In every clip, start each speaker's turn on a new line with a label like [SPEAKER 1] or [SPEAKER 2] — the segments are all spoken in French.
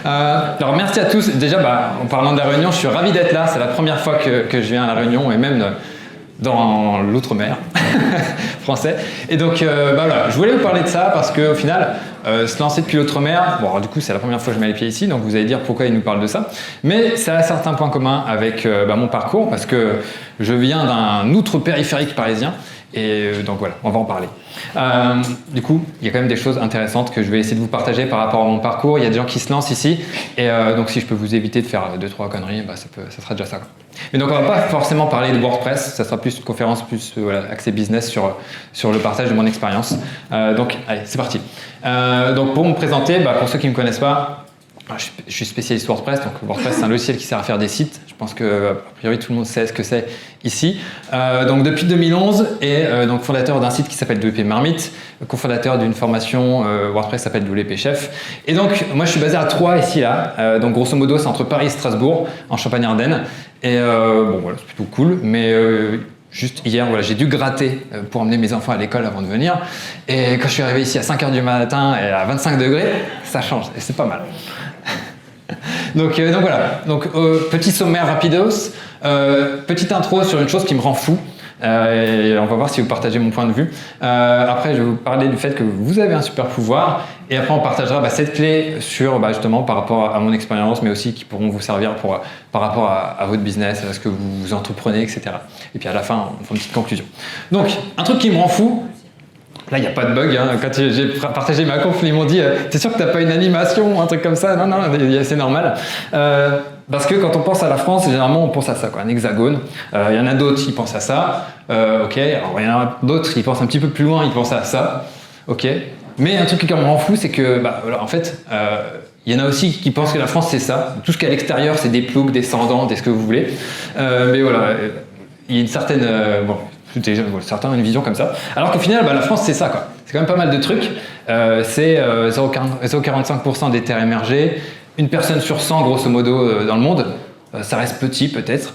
[SPEAKER 1] Alors merci à tous. Déjà, en parlant de la Réunion, je suis ravi d'être là. C'est la première fois que je viens à la Réunion et même dans l'outre-mer français. Et donc, voilà, je voulais vous parler de ça parce qu'au final, se lancer depuis l'outre-mer, bon, alors, du coup, c'est la première fois que je mets les pieds ici, donc vous allez dire pourquoi il nous parle de ça. Mais ça a certains points communs avec mon parcours parce que je viens d'un outre-périphérique parisien. Et donc voilà, on va en parler. Du coup, il y a quand même des choses intéressantes que je vais essayer de vous partager par rapport à mon parcours. Il y a des gens qui se lancent ici, et donc si je peux vous éviter de faire 2-3 conneries, ça sera déjà ça. Mais donc on va pas forcément parler de WordPress, ça sera plus une conférence plus axée business sur le partage de mon expérience. Donc allez, c'est parti. Donc pour me présenter, pour ceux qui ne me connaissent pas, je suis spécialiste WordPress, donc WordPress c'est un logiciel qui sert à faire des sites. Je pense que a priori tout le monde sait ce que c'est ici. Donc depuis 2011 et donc fondateur d'un site qui s'appelle WP Marmite, cofondateur d'une formation WordPress qui s'appelle WP Chef. Et donc moi je suis basé à Troyes ici là. Donc grosso modo c'est entre Paris et Strasbourg en Champagne-Ardenne. Et bon voilà, c'est plutôt cool, mais juste hier, voilà, j'ai dû gratter pour emmener mes enfants à l'école avant de venir. Et quand je suis arrivé ici à 5h du matin et à 25 degrés, ça change et c'est pas mal. Donc voilà, petit sommaire rapidos, petite intro sur une chose qui me rend fou. Et on va voir si vous partagez mon point de vue. Après, je vais vous parler du fait que vous avez un super pouvoir. Et après, on partagera cette clé sur justement par rapport à mon expérience, mais aussi qui pourront vous servir par rapport à votre business, à ce que vous entreprenez, etc. Et puis à la fin, on fera une petite conclusion. Donc, un truc qui me rend fou. Là, il n'y a pas de bug. Hein. Quand j'ai partagé ma conf, ils m'ont dit « T'es sûr que tu n'as pas une animation, un truc comme ça ?» Non, c'est normal. Parce que quand on pense à la France, généralement, on pense à ça, quoi, un hexagone. Il y en a d'autres qui pensent à ça. Ok, alors il y en a d'autres qui pensent un petit peu plus loin, ils pensent à ça. Ok. Mais un truc qui me rend fou, c'est que, voilà, en fait, il y en a aussi qui pensent que la France, c'est ça. Tout ce qu'il y a à l'extérieur, c'est des ploucs, des cendants, des ce que vous voulez. Mais voilà, il y a une certaine... certains ont une vision comme ça. Alors qu'au final, la France, c'est ça, quoi. C'est quand même pas mal de trucs. C'est 0,45% des terres émergées, une personne sur 100, grosso modo, dans le monde. Ça reste petit, peut-être.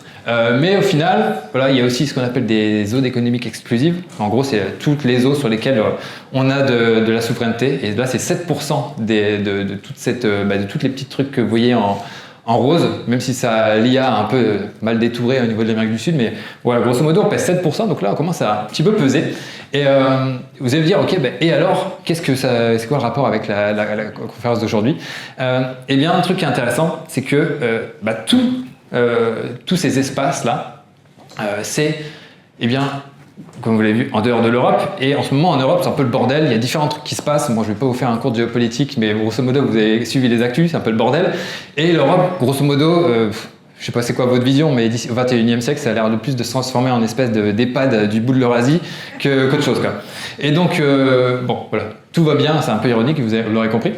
[SPEAKER 1] Mais au final, voilà, il y a aussi ce qu'on appelle des zones économiques exclusives. En gros, c'est toutes les zones sur lesquelles on a de la souveraineté. Et là, c'est 7% de toutes les petits trucs que vous voyez en rose, même si ça l'IA a un peu mal détouré au niveau de l'Amérique du Sud, mais voilà, grosso modo, on pèse 7%, donc là, on commence à un petit peu peser. Et vous allez me dire, ok, et alors, c'est quoi le rapport avec la conférence d'aujourd'hui? Eh bien, un truc qui est intéressant, c'est que tous ces espaces-là, c'est, comme vous l'avez vu, en dehors de l'Europe. Et en ce moment, en Europe, c'est un peu le bordel. Il y a différents trucs qui se passent. Moi, je ne vais pas vous faire un cours de géopolitique, mais grosso modo, vous avez suivi les actus, c'est un peu le bordel. Et l'Europe, grosso modo, je ne sais pas c'est quoi votre vision, mais d'ici au 21e siècle, ça a l'air de plus de se transformer en espèce d'EHPAD du bout de l'Eurasie qu'autre chose, quoi. Et donc, voilà, tout va bien, c'est un peu ironique, vous l'aurez compris.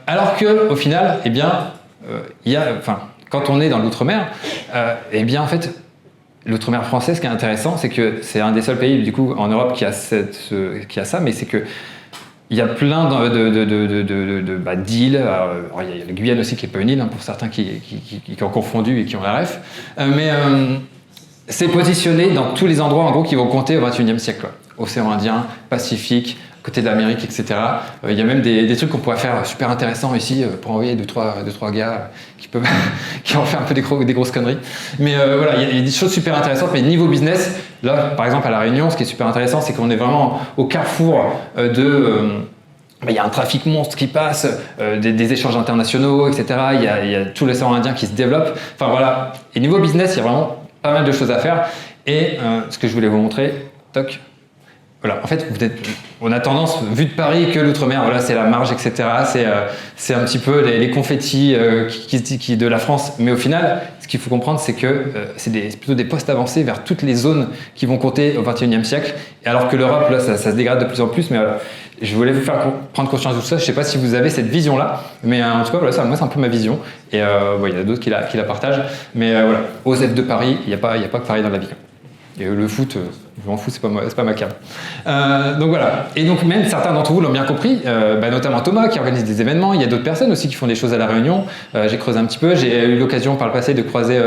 [SPEAKER 1] Alors qu'au final, quand on est dans l'outre-mer, en fait, l'outre-mer français, ce qui est intéressant, c'est que c'est un des seuls pays du coup en Europe qui a ça, mais c'est que il y a plein d'îles. Il y a la Guyane aussi qui n'est pas une île, pour certains qui ont confondu et qui ont la ref. C'est positionné dans tous les endroits en gros qui vont compter au XXIe siècle, quoi. Océan Indien, Pacifique, côté de l'Amérique, etc. Il y a même des trucs qu'on pourrait faire super intéressants ici pour envoyer deux, trois gars qui ont fait un peu des grosses conneries. Mais voilà, il y a des choses super intéressantes. Mais niveau business, là, par exemple, à La Réunion, ce qui est super intéressant, c'est qu'on est vraiment au carrefour il y a un trafic monstre qui passe, des échanges internationaux, etc. Il y a tout l'océan Indien qui se développe. Enfin voilà. Et niveau business, il y a vraiment pas mal de choses à faire. Et ce que je voulais vous montrer, toc. Voilà, en fait, on a tendance, vu de Paris, que l'outre-mer, voilà, c'est la marge, etc. C'est un petit peu les confettis qui de la France. Mais au final, ce qu'il faut comprendre, c'est que c'est plutôt des postes avancés vers toutes les zones qui vont compter au XXIe siècle. Et alors que l'Europe, là, ça se dégrade de plus en plus. Mais voilà, je voulais vous faire prendre conscience de tout ça. Je ne sais pas si vous avez cette vision-là. Mais en tout cas, voilà, moi, c'est un peu ma vision. Et il y en a d'autres qui la partagent. Mais voilà, OSEF de Paris, il n'y a pas que Paris dans la vie. Et le foot, je m'en fous, c'est pas ma carte. Donc voilà. Et donc même certains d'entre vous l'ont bien compris, notamment Thomas qui organise des événements. Il y a d'autres personnes aussi qui font des choses à La Réunion. J'ai creusé un petit peu. J'ai eu l'occasion par le passé de croiser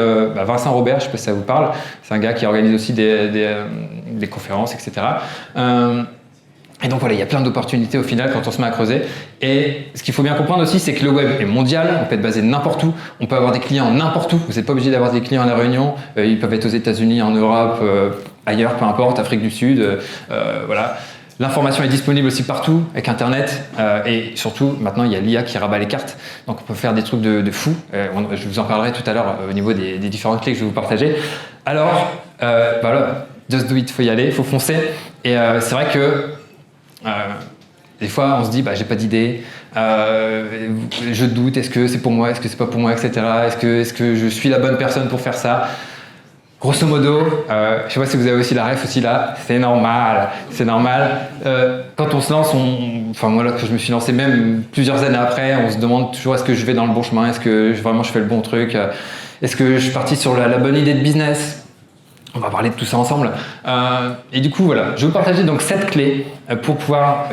[SPEAKER 1] Vincent Robert, je ne sais pas si ça vous parle. C'est un gars qui organise aussi des conférences, etc. Et donc voilà, il y a plein d'opportunités au final quand on se met à creuser. Et ce qu'il faut bien comprendre aussi, c'est que le web est mondial, on peut être basé n'importe où, on peut avoir des clients n'importe où, vous n'êtes pas obligé d'avoir des clients à La Réunion, ils peuvent être aux États-Unis, en Europe, ailleurs, peu importe, Afrique du Sud, voilà. L'information est disponible aussi partout avec Internet et surtout maintenant il y a l'IA qui rabat les cartes, donc on peut faire des trucs de fou. Je vous en parlerai tout à l'heure au niveau des différentes clés que je vais vous partager. Alors voilà, just do it, faut y aller, faut foncer. Et c'est vrai que des fois, on se dit, j'ai pas d'idée, je doute, est-ce que c'est pour moi, est-ce que c'est pas pour moi, etc. Est-ce que je suis la bonne personne pour faire ça? Grosso modo, je sais pas si vous avez aussi la ref aussi là, c'est normal, c'est normal. Quand on se lance, enfin moi là, que je me suis lancé même plusieurs années après, on se demande toujours est-ce que je vais dans le bon chemin, est-ce que vraiment je fais le bon truc, est-ce que je suis parti sur la bonne idée de business? On va parler de tout ça ensemble. Et du coup, voilà, je vais vous partager donc 7 clés pour pouvoir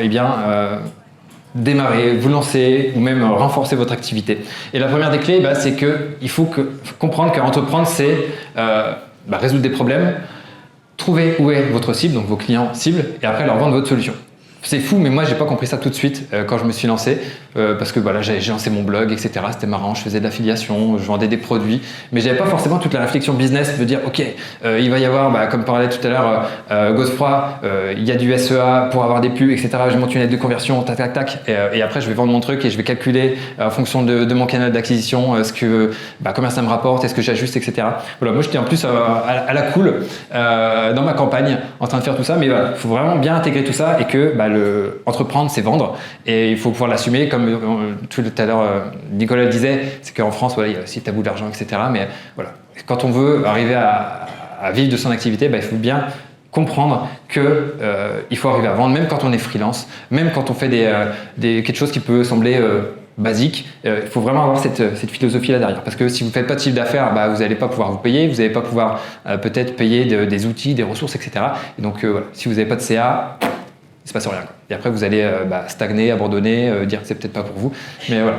[SPEAKER 1] démarrer, vous lancer ou même renforcer votre activité. Et la première des clés, c'est qu'il faut comprendre qu'entreprendre, c'est résoudre des problèmes, trouver où est votre cible, donc vos clients cibles, et après leur vendre votre solution. C'est fou, mais moi j'ai pas compris ça tout de suite quand je me suis lancé, parce que voilà, j'ai lancé mon blog, etc. C'était marrant, je faisais de l'affiliation, je vendais des produits, mais j'avais pas forcément toute la réflexion business de dire ok, il va y avoir, comme parlait tout à l'heure Godefroy, il y a du SEA pour avoir des pubs, etc. Je monte une aide de conversion, tac tac tac, et après je vais vendre mon truc et je vais calculer en fonction de mon canal d'acquisition combien ça me rapporte, est-ce que j'ajuste, etc. Voilà, moi j'étais en plus à la cool dans ma campagne en train de faire tout ça, mais voilà, faut vraiment bien intégrer tout ça et que entreprendre, c'est vendre et il faut pouvoir l'assumer. Comme tout à l'heure Nicolas le disait, c'est qu'en France, voilà, il y a aussi tabou de l'argent, etc. Mais voilà, quand on veut arriver à vivre de son activité, il faut bien comprendre que il faut arriver à vendre, même quand on est freelance, même quand on fait quelque chose qui peut sembler basique. Il faut vraiment avoir cette philosophie là derrière, parce que si vous ne faites pas de chiffre d'affaires, vous n'allez pas pouvoir vous payer, vous n'allez pas pouvoir peut-être payer des outils, des ressources, etc. Et donc voilà, si vous n'avez pas de CA, il se passe rien, quoi. Et après vous allez stagner, abandonner, dire que c'est peut-être pas pour vous. Mais voilà,